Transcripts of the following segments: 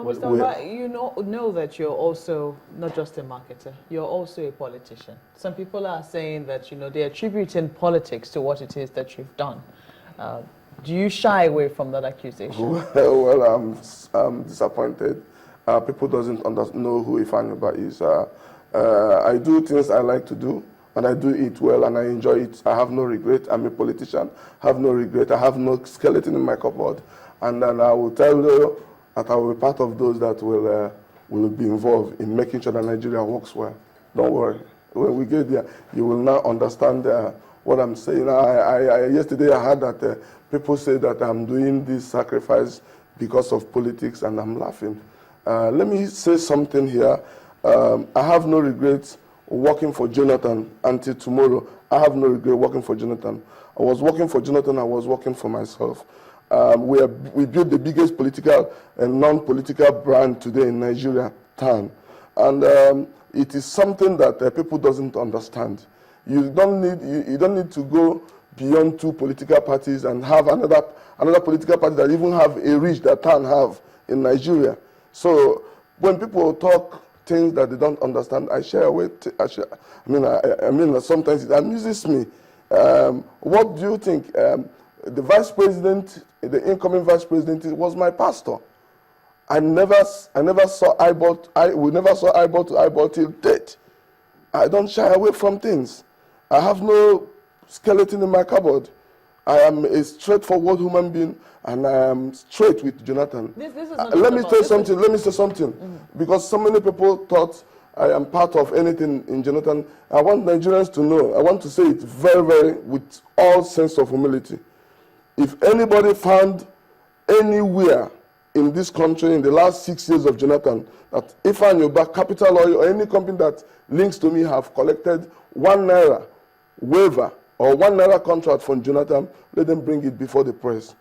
Well, Mr. Oba, you know that you're also not just a marketer, you're also a politician. Some people are saying that, they're attributing politics to what it is that you've done. Do you shy away from that accusation? Well, I'm disappointed. People doesn't know who Ifeanyi Ubah is. I do things I like to do, and I do it well, and I enjoy it. I have no regret. I'm a politician. I have no regret. I have no skeleton in my cupboard. And then I will tell you that I will be part of those that will be involved in making sure that Nigeria works well. Don't worry. When we get there, you will now understand what I'm saying. Yesterday I heard that people say that I'm doing this sacrifice because of politics, and I'm laughing. Let me say something here. I have no regrets working for Jonathan until tomorrow. I have no regret working for Jonathan. I was working for Jonathan, I was working for myself. We built the biggest political and non-political brand today in Nigeria, TAN. And it is something that people doesn't understand. You don't need to go beyond two political parties and have another political party that even have a reach that TAN have in Nigeria. So when people talk things that they don't understand, I share with. I mean, sometimes it amuses me. What do you think? The vice president, the incoming vice president, was my pastor. We never saw eyeball to eyeball till death. I don't shy away from things. I have no skeleton in my cupboard. I am a straightforward human being, and I am straight with Jonathan. Let me say something. Because so many people thought I am part of anything in Jonathan. I want Nigerians to know, I want to say it very, very, with all sense of humility. If anybody found anywhere in this country in the last 6 years of Jonathan that Ifeanyi Ubah, Capital Oil, or any company that links to me have collected ₦1 waiver or ₦1 contract from Jonathan, let them bring it before the press.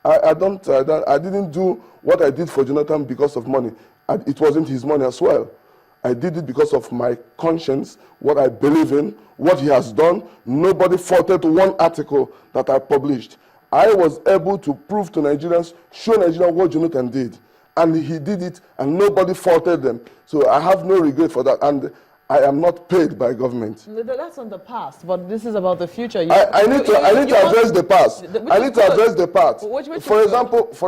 I didn't do what I did for Jonathan because of money. It wasn't his money as well. I did it because of my conscience, what I believe in, what he has done. Nobody faulted one article that I published. I was able to prove to Nigerians, show Nigerians what Jonathan did. And he did it, and nobody faulted them. So I have no regret for that. And I am not paid by government. That's on the past, but this is about the future. I need to address the past. I need to address the past. For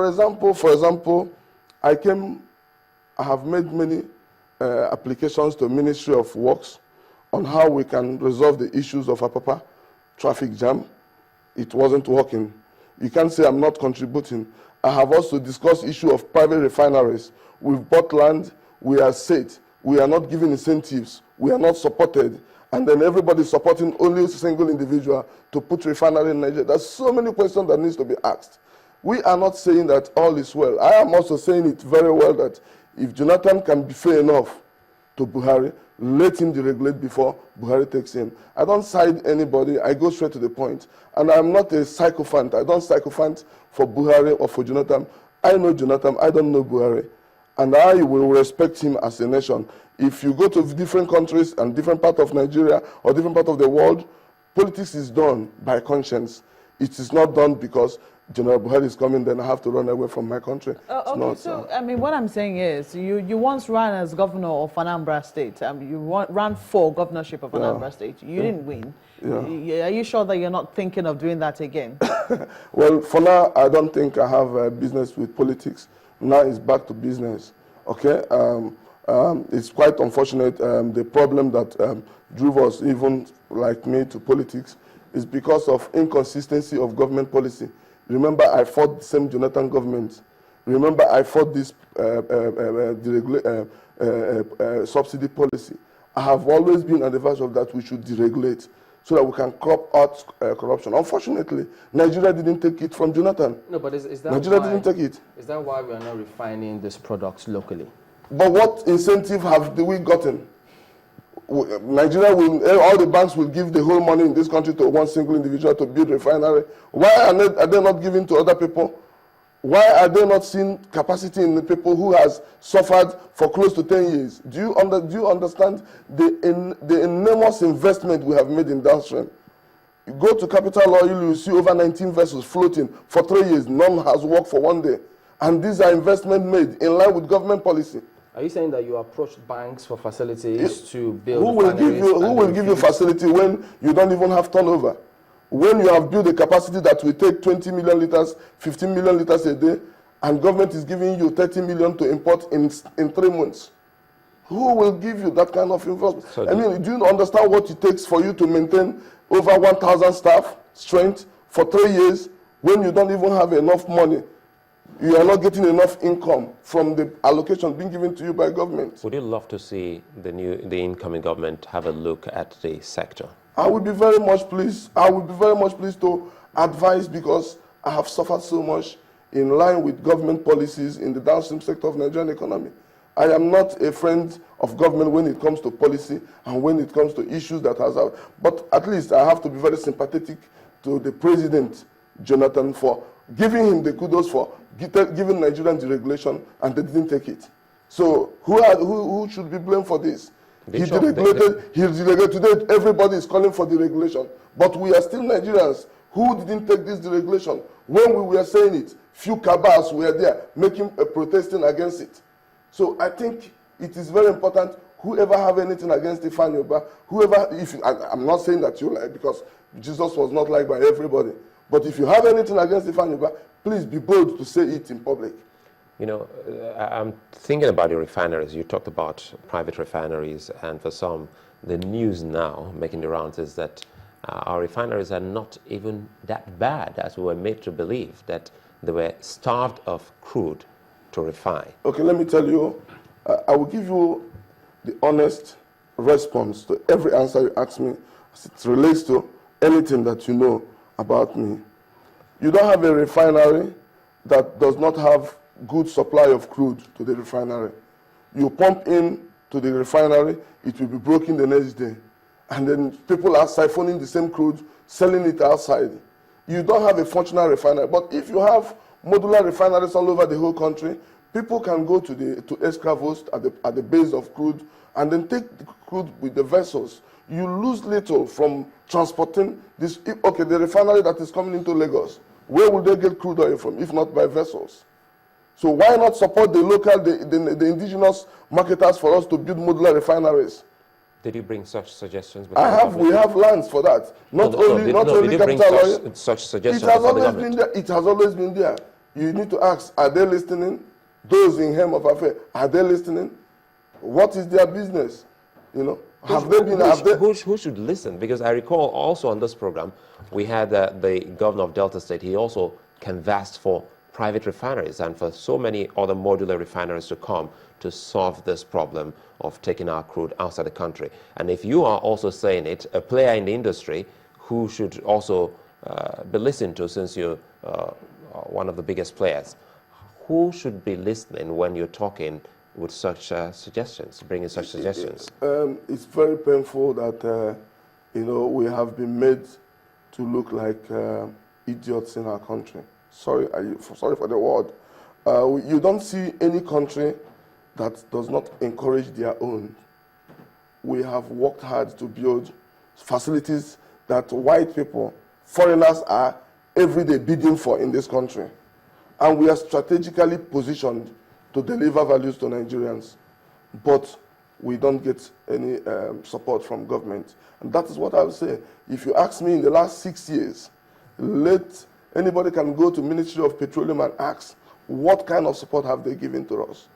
example, I have made many applications to Ministry of Works on how we can resolve the issues of Apapa traffic jam. It wasn't working. You can't say I'm not contributing. I have also discussed issue of private refineries. We've bought land, we are set. We are not giving incentives. We are not supported. And then everybody supporting only a single individual to put refinery in Nigeria. There's so many questions that needs to be asked. We are not saying that all is well. I am also saying it very well that if Jonathan can be fair enough to Buhari, let him deregulate before Buhari takes in. I don't side anybody. I go straight to the point. And I'm not a sycophant. I don't sycophant for Buhari or for Jonathan. I know Jonathan. I don't know Buhari. And I will respect him as a nation. If you go to different countries and different parts of Nigeria or different parts of the world, politics is done by conscience. It is not done because General Buhari is coming, then I have to run away from my country. What I'm saying is, you once ran as governor of Anambra State. You ran for governorship of Anambra State. You didn't win. Are you sure that you're not thinking of doing that again? Well, for now, I don't think I have business with politics. Now it's back to business. Okay? It's quite unfortunate. The problem that drove us, even like me, to politics is because of inconsistency of government policy. Remember, I fought the same Jonathan government. Remember, I fought this subsidy policy. I have always been on the verge of that we should deregulate so that we can crop out corruption. Unfortunately, Nigeria didn't take it from Jonathan. No, but is that Nigeria didn't take it. Is that why we are not refining these products locally? But what incentive have we gotten? Nigeria all the banks will give the whole money in this country to one single individual to build refinery. Why are they not giving to other people? Why are they not seeing capacity in the people who has suffered for close to 10 years? Do you understand the enormous investment we have made in downstream? You go to Capital Oil, you see over 19 vessels floating for 3 years. None has worked for 1 day. And these are investments made in line with government policy. Are you saying that you approached banks for facilities to build Who will give you, refineries and refuse? facility when you don't even have turnover? When you have built a capacity that will take 20 million liters, 15 million liters a day, and government is giving you 30 million to import in 3 months? Who will give you that kind of investment? So I mean, do you understand what it takes for you to maintain over 1,000 staff strength for 3 years when you don't even have enough money? You are not getting enough income from the allocation being given to you by government. Would you love to see the incoming government have a look at the sector? I would be very much pleased. I would be very much pleased to advise, because I have suffered so much in line with government policies in the downstream sector of Nigerian economy. I am not a friend of government when it comes to policy and when it comes to issues that has, but at least I have to be very sympathetic to the President, Jonathan, for giving him the kudos for giving Nigerians deregulation, and they didn't take it. So who should be blamed for this? He deregulated. Today everybody is calling for deregulation, but we are still Nigerians who didn't take this deregulation. When we were saying it, few cabals were there protesting against it. So I think it is very important, whoever have anything against Ifeanyi Ubah, I'm not saying that you like, because Jesus was not liked by everybody, but if you have anything against Ifeanyi Ubah, please be bold to say it in public. You know, I'm thinking about the refineries. You talked about private refineries, and for some, the news now making the rounds is that our refineries are not even that bad as we were made to believe, that they were starved of crude to refine. Okay, let me tell you, I will give you the honest response to every answer you ask me as it relates to anything that you know about me. You don't have a refinery that does not have good supply of crude to the refinery. You pump in to the refinery, it will be broken the next day. And then people are siphoning the same crude, selling it outside. You don't have a functional refinery. But if you have modular refineries all over the whole country, people can go to Escravos at the base of crude and then take the crude with the vessels. You lose little from transporting this. Okay, the refinery that is coming into Lagos, where will they get crude oil from if not by vessels? So why not support the local, the indigenous marketers for us to build modular refineries? Did you bring such suggestions? We have lands for that. Not only capital oil. Such suggestions It has always been there. It has always been there. You need to ask, are they listening? Those in Hem of Affair, are they listening? What is their business? You know, who should listen? Because I recall also on this program, we had the governor of Delta State. He also canvassed for private refineries and for so many other modular refineries to come to solve this problem of taking our crude outside the country. And if you are also saying it, a player in the industry who should also be listened to, since you're one of the biggest players, who should be listening when you're talking with such suggestions, bringing such suggestions? It's very painful that we have been made to look like idiots in our country. Sorry for the word. You don't see any country that does not encourage their own. We have worked hard to build facilities that white people, foreigners, are every day bidding for in this country. And we are strategically positioned to deliver values to Nigerians. But we don't get any support from government. And that is what I would say. If you ask me in the last 6 years, anybody can go to Ministry of Petroleum and ask, what kind of support have they given to us?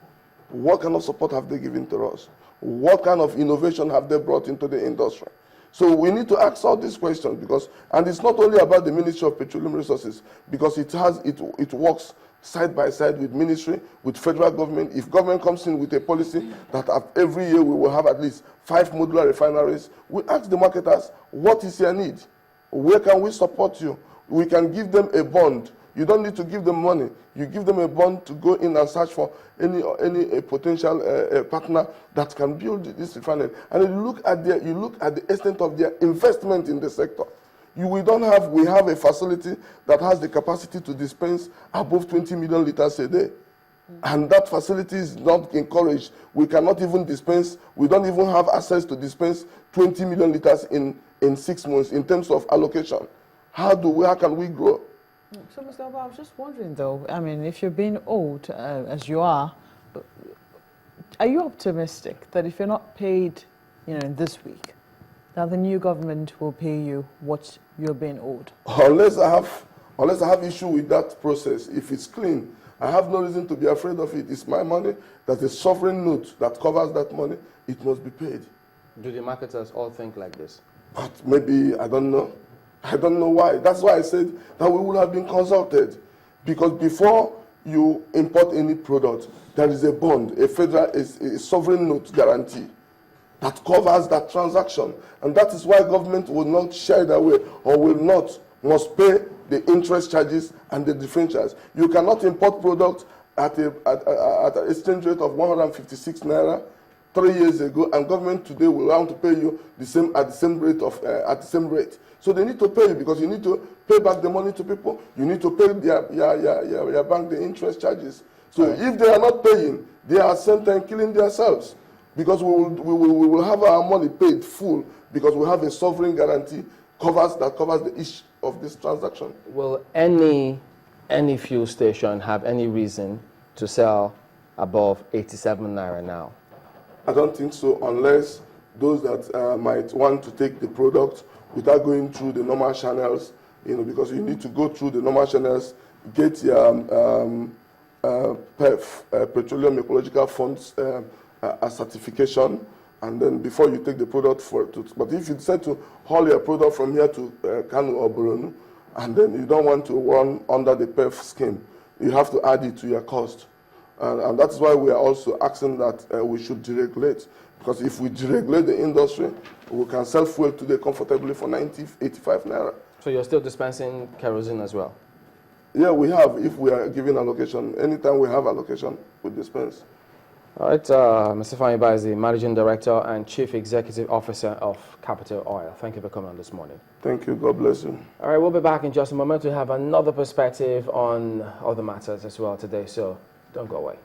What kind of support have they given to us? What kind of innovation have they brought into the industry? So we need to ask all these questions, and it's not only about the Ministry of Petroleum Resources, because it works side by side with ministry, with federal government. If government comes in with a policy that every year we will have at least 5 modular refineries, we ask the marketers, what is your need? Where can we support you? We can give them a bond. You don't need to give them money. You give them a bond to go in and search for any potential partner that can build this refinery. And you look at the extent of their investment in the sector. We have a facility that has the capacity to dispense above 20 million liters a day. And that facility is not encouraged. We cannot even dispense, we don't even have access to dispense 20 million liters in 6 months in terms of allocation. How can we grow? So, Mr. Oba, I was just wondering though, I mean, if you're being owed, as you are you optimistic that if you're not paid, in this week, that the new government will pay you what you're being owed? Unless I have issue with that process, if it's clean, I have no reason to be afraid of it. It's my money. That's a sovereign note that covers that money. It must be paid. Do the marketers all think like this? But maybe, I don't know. I don't know why. That's why I said that we would have been consulted. Because before you import any product, there is a bond, a sovereign note guarantee that covers that transaction. And that is why government will not shy that way, or must pay the interest charges and the differentials. You cannot import product at an exchange rate of 156 naira 3 years ago, and government today will want to pay you at the same rate. So they need to pay you, because you need to pay back the money to people. You need to pay your bank the interest charges. So if they are not paying, they are same time killing themselves, because we will have our money paid full, because we have a sovereign guarantee that covers the issue of this transaction. Will any fuel station have any reason to sell above 87 naira now? I don't think so, unless those that might want to take the product without going through the normal channels, because you need to go through the normal channels, get your PEF, Petroleum Ecological Funds a certification, and then before you take the product but if you decide to haul your product from here to Kano or Boronu, and then you don't want to run under the PEF scheme, you have to add it to your cost. And that's why we are also asking that we should deregulate. Because if we deregulate the industry, we can sell fuel today comfortably for 90, 85 naira. So you're still dispensing kerosene as well? Yeah, we have, if we are giving allocation. Anytime we have allocation, we dispense. All right, Mr. Faniba is the Managing Director and Chief Executive Officer of Capital Oil. Thank you for coming on this morning. Thank you. God bless you. All right, we'll be back in just a moment to have another perspective on other matters as well today, so don't go away.